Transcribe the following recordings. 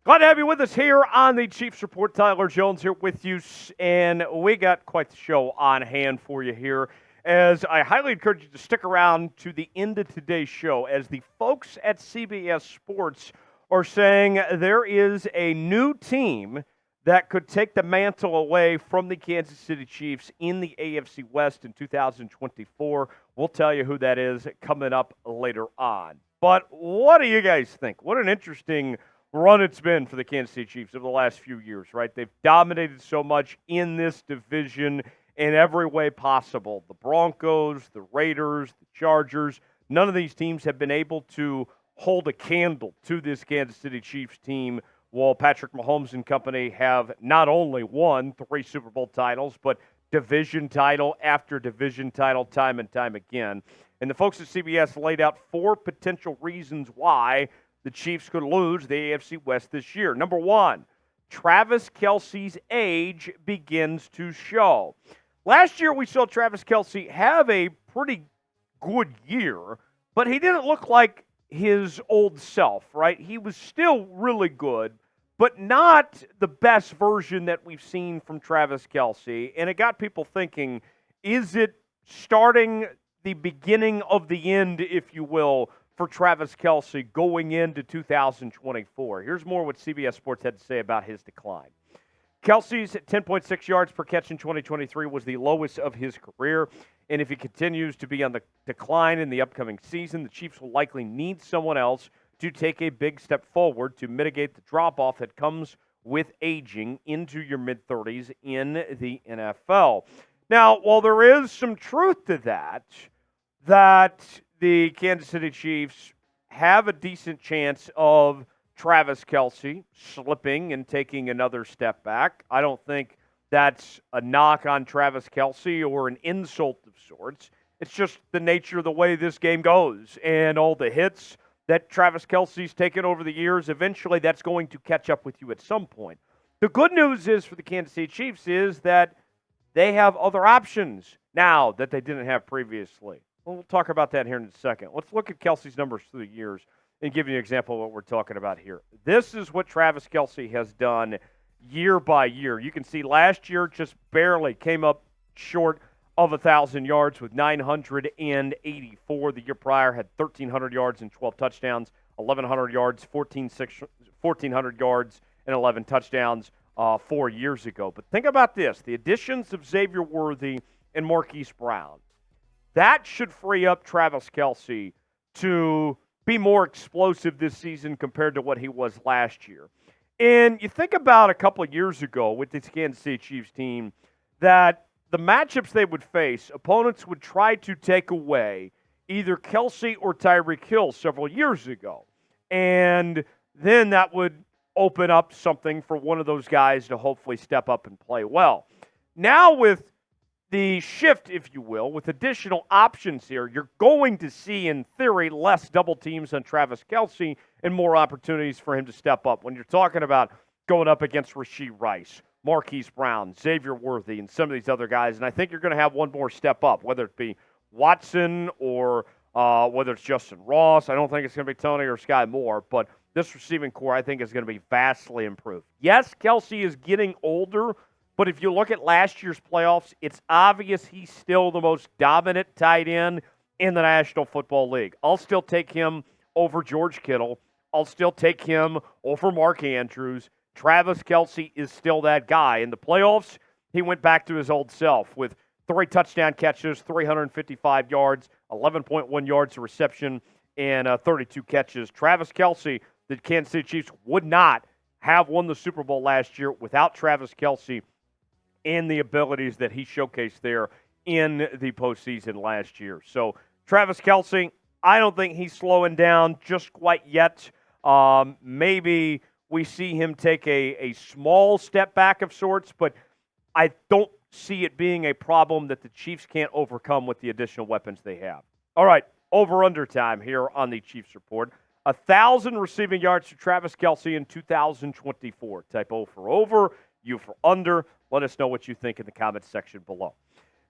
Glad to have you with us here on the Chiefs Report. Tyler Jones here with you, and we got quite the show on hand for you here, as I highly encourage you to stick around to the end of today's show, as the folks at CBS Sports are saying there is a new team that could take the mantle away from the Kansas City Chiefs in the AFC West in 2024. We'll tell you who that is coming up later on. But what do you guys think? What an interesting run it's been for the Kansas City Chiefs over the last few years, right? They've dominated so much in this division in every way possible. The Broncos, the Raiders, the Chargers, none of these teams have been able to hold a candle to this Kansas City Chiefs team, while Patrick Mahomes and company have not only won 3 Super Bowl titles, but division title after division title time and time again. And the folks at CBS laid out 4 potential reasons why the Chiefs could lose the AFC West this year. Number 1, Travis Kelce's age begins to show. Last year we saw Travis Kelce have a pretty good year, but he didn't look like his old self, right? He was still really good, but not the best version that we've seen from Travis Kelce. And it got people thinking, is it starting the beginning of the end, if you will, for Travis Kelce going into 2024. Here's more what CBS Sports had to say about his decline. Kelce's 10.6 yards per catch in 2023 was the lowest of his career, and if he continues to be on the decline in the upcoming season, the Chiefs will likely need someone else to take a big step forward to mitigate the drop-off that comes with aging into your mid-30s in the NFL. Now, while there is some truth to that the Kansas City Chiefs have a decent chance of Travis Kelce slipping and taking another step back. I don't think that's a knock on Travis Kelce or an insult of sorts. It's just the nature of the way this game goes, and all the hits that Travis Kelce's taken over the years, eventually that's going to catch up with you at some point. The good news is for the Kansas City Chiefs is that they have other options now that they didn't have previously. We'll talk about that here in a second. Let's look at Kelce's numbers through the years and give you an example of what we're talking about here. This is what Travis Kelce has done year by year. You can see last year just barely came up short of 1,000 yards with 984. The year prior had 1,300 yards and 12 touchdowns, 1,100 yards, 1,400 yards, and 11 touchdowns 4 years ago. But think about this. The additions of Xavier Worthy and Marquise Brown, that should free up Travis Kelce to be more explosive this season compared to what he was last year. And you think about a couple of years ago with this Kansas City Chiefs team, that the matchups they would face, opponents would try to take away either Kelce or Tyreek Hill several years ago. And then that would open up something for one of those guys to hopefully step up and play well. Now with the shift, if you will, with additional options here, you're going to see, in theory, less double teams on Travis Kelce and more opportunities for him to step up. When you're talking about going up against Rashee Rice, Marquise Brown, Xavier Worthy, and some of these other guys, and I think you're going to have one more step up, whether it be Watson or whether it's Justin Ross. I don't think it's going to be Toney or Sky Moore, but this receiving core, I think, is going to be vastly improved. Yes, Kelce is getting older, but if you look at last year's playoffs, it's obvious he's still the most dominant tight end in the National Football League. I'll still take him over George Kittle. I'll still take him over Mark Andrews. Travis Kelce is still that guy. In the playoffs, he went back to his old self with 3 touchdown catches, 355 yards, 11.1 yards of reception, and 32 catches. Travis Kelce, the Kansas City Chiefs would not have won the Super Bowl last year without Travis Kelce and the abilities that he showcased there in the postseason last year. So Travis Kelce, I don't think he's slowing down just quite yet. Maybe we see him take a small step back of sorts, but I don't see it being a problem that the Chiefs can't overcome with the additional weapons they have. All right, over-under time here on the Chiefs Report. 1,000 receiving yards to Travis Kelce in 2024. Type O for over, U for under. Let us know what you think in the comments section below.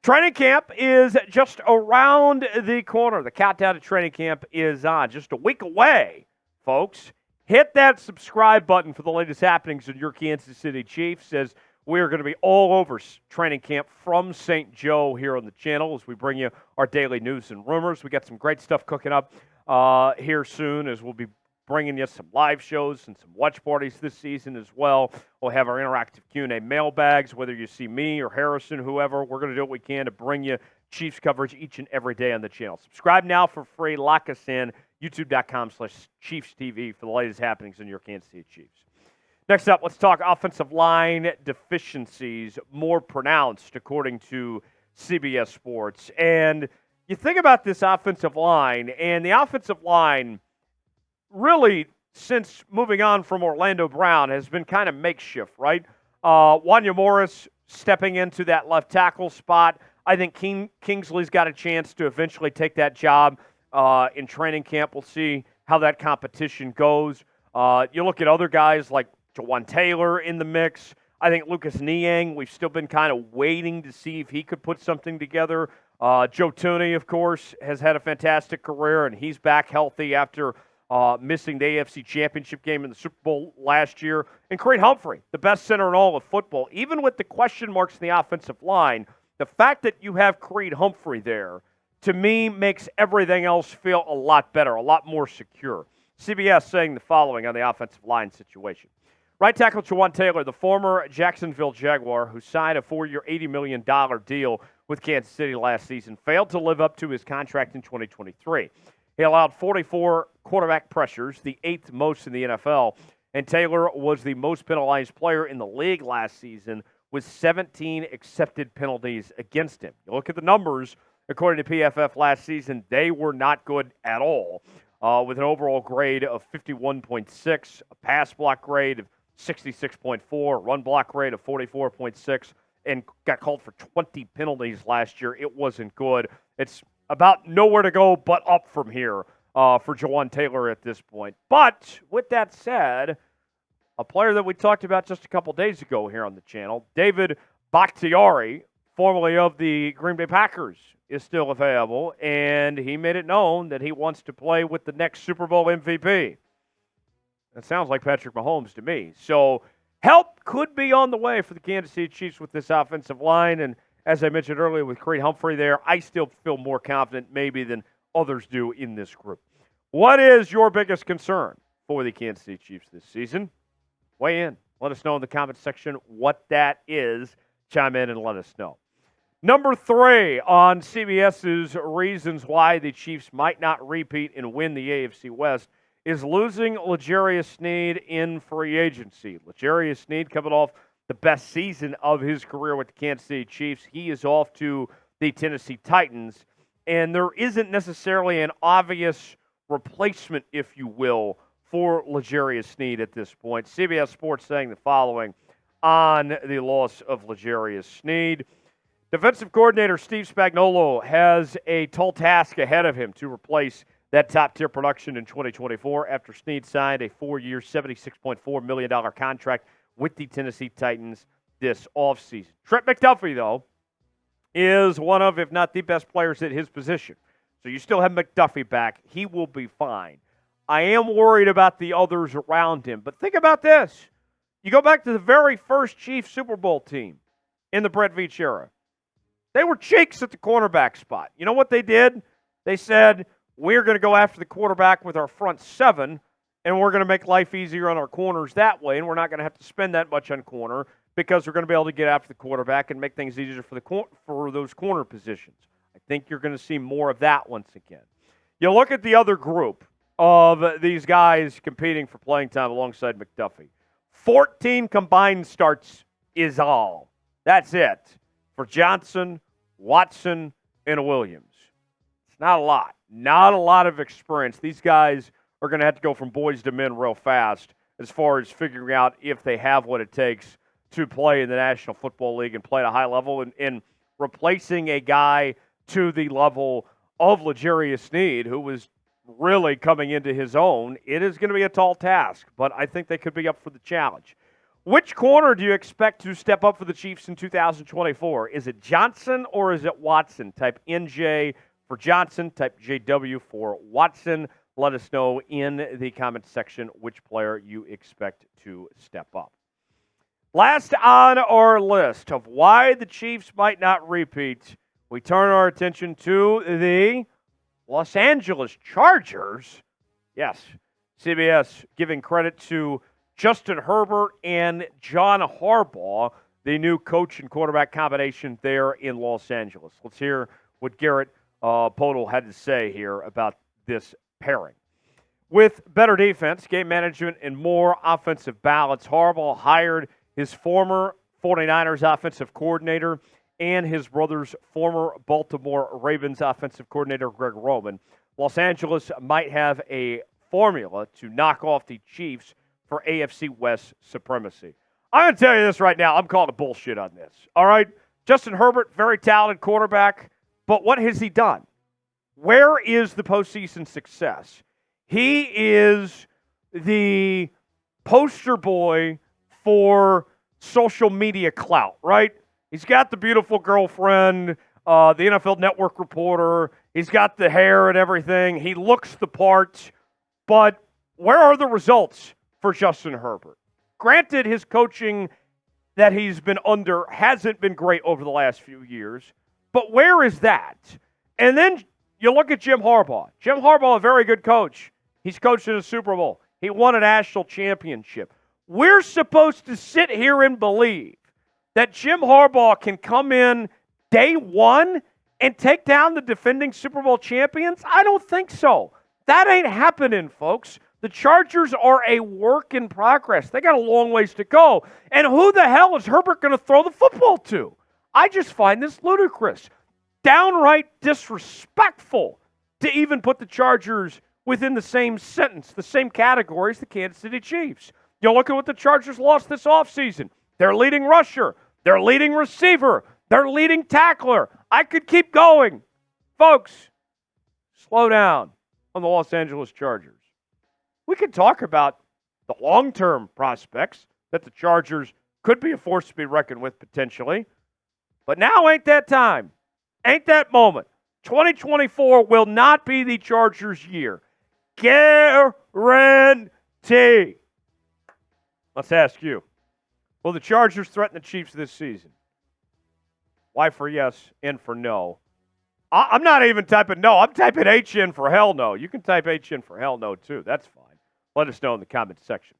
Training camp is just around the corner. The countdown to training camp is on. Just a week away, folks. hit that subscribe button for the latest happenings in your Kansas City Chiefs, as we are going to be all over training camp from St. Joe here on the channel as we bring you our daily news and rumors. We got some great stuff cooking up here soon, as we'll be bringing you some live shows and some watch parties this season as well. We'll have our interactive Q&A mailbags, whether you see me or Harrison, whoever. We're going to do what we can to bring you Chiefs coverage each and every day on the channel. Subscribe now for free. Lock us in. YouTube.com/ChiefsTV for the latest happenings in your Kansas City Chiefs. Next up, let's talk offensive line deficiencies, more pronounced, according to CBS Sports. And you think about this offensive line, and the offensive line really, since moving on from Orlando Brown, has been kind of makeshift, right? Wanya Morris stepping into that left tackle spot. I think Kingsley's got a chance to eventually take that job in training camp. We'll see how that competition goes. You look at other guys like Jawaan Taylor in the mix. I think Lucas Niang, we've still been kind of waiting to see if he could put something together. Joe Toney, of course, has had a fantastic career, and he's back healthy after missing the AFC Championship game in the Super Bowl last year. And Creed Humphrey, the best center in all of football. Even with the question marks in the offensive line, the fact that you have Creed Humphrey there, to me, makes everything else feel a lot better, a lot more secure. CBS saying the following on the offensive line situation. Right tackle Jawaan Taylor, the former Jacksonville Jaguar, who signed a 4-year, $80 million deal with Kansas City last season, failed to live up to his contract in 2023. He allowed 44 quarterback pressures, the 8th most in the NFL, and Taylor was the most penalized player in the league last season with 17 accepted penalties against him. You look at the numbers, according to PFF last season, they were not good at all, with an overall grade of 51.6, a pass block grade of 66.4, run block rate of 44.6, and got called for 20 penalties last year. It wasn't good. It's about nowhere to go but up from here for Jawaan Taylor at this point. But with that said, a player that we talked about just a couple days ago here on the channel, David Bakhtiari, formerly of the Green Bay Packers, is still available, and he made it known that he wants to play with the next Super Bowl MVP. That sounds like Patrick Mahomes to me. So help could be on the way for the Kansas City Chiefs with this offensive line. And as I mentioned earlier with Creed Humphrey there, I still feel more confident maybe than others do in this group. What is your biggest concern for the Kansas City Chiefs this season? Weigh in. Let us know in the comments section what that is. Chime in and let us know. Number 3 on CBS's reasons why the Chiefs might not repeat and win the AFC West is losing L'Jarius Sneed in free agency. L'Jarius Sneed coming off the best season of his career with the Kansas City Chiefs. He is off to the Tennessee Titans, and there isn't necessarily an obvious replacement, if you will, for L'Jarius Sneed at this point. CBS Sports saying the following on the loss of L'Jarius Sneed. Defensive coordinator Steve Spagnuolo has a tall task ahead of him to replace that top-tier production in 2024 after Sneed signed a 4-year, $76.4 million contract with the Tennessee Titans this offseason. Trent McDuffie, though, is one of, if not the best players at his position. So you still have McDuffie back. He will be fine. I am worried about the others around him. But think about this. You go back to the very first Chiefs Super Bowl team in the Brett Veach era. They were cheeks at the cornerback spot. You know what they did? They said, we're going to go after the quarterback with our front 7, and we're going to make life easier on our corners that way, and we're not going to have to spend that much on corner because we're going to be able to get after the quarterback and make things easier for those corner positions. I think you're going to see more of that once again. You look at the other group of these guys competing for playing time alongside McDuffie. 14 combined starts is all. That's it for Johnson, Watson, and Williams. It's not a lot. Not a lot of experience. These guys are going to have to go from boys to men real fast as far as figuring out if they have what it takes to play in the National Football League and play at a high level. And replacing a guy to the level of L'Jarius Sneed, who was really coming into his own, it is going to be a tall task. But I think they could be up for the challenge. Which corner do you expect to step up for the Chiefs in 2024? Is it Johnson or is it Watson? Type NJ for Johnson, type JW for Watson. Let us know in the comment section which player you expect to step up. Last on our list of why the Chiefs might not repeat, we turn our attention to the Los Angeles Chargers. Yes, CBS giving credit to Justin Herbert and John Harbaugh, the new coach and quarterback combination there in Los Angeles. Let's hear what Garrett Podell had to say here about this pairing. With better defense, game management, and more offensive balance, Harbaugh hired his former 49ers offensive coordinator and his brother's former Baltimore Ravens offensive coordinator, Greg Roman. Los Angeles might have a formula to knock off the Chiefs for AFC West supremacy. I'm going to tell you this right now. I'm calling bullshit on this. All right? Justin Herbert, very talented quarterback, but what has he done? Where is the postseason success? He is the poster boy for social media clout, right? He's got the beautiful girlfriend, the NFL Network reporter. He's got the hair and everything. He looks the part. But where are the results for Justin Herbert? Granted, his coaching that he's been under hasn't been great over the last few years. But where is that? And then you look at Jim Harbaugh. Jim Harbaugh, a very good coach. He's coached in a Super Bowl. He won a national championship. We're supposed to sit here and believe that Jim Harbaugh can come in day one and take down the defending Super Bowl champions? I don't think so. That ain't happening, folks. The Chargers are a work in progress. They got a long ways to go. And who the hell is Herbert going to throw the football to? I just find this ludicrous. Downright disrespectful to even put the Chargers within the same sentence, the same category as the Kansas City Chiefs. You look at what the Chargers lost this offseason. Their leading rusher, their leading receiver, their leading tackler. I could keep going. Folks, slow down on the Los Angeles Chargers. We could talk about the long-term prospects that the Chargers could be a force to be reckoned with potentially. But now ain't that time. Ain't that moment. 2024 will not be the Chargers' year. Guarantee. Let's ask you. Will the Chargers threaten the Chiefs this season? Y for yes, N for no. I'm not even typing no. I'm typing H in for hell no. You can type H in for hell no too. That's fine. Let us know in the comments section.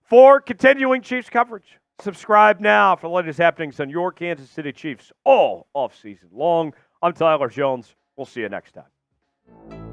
For continuing Chiefs coverage, subscribe now for the latest happenings on your Kansas City Chiefs all offseason long. I'm Tyler Jones. We'll see you next time.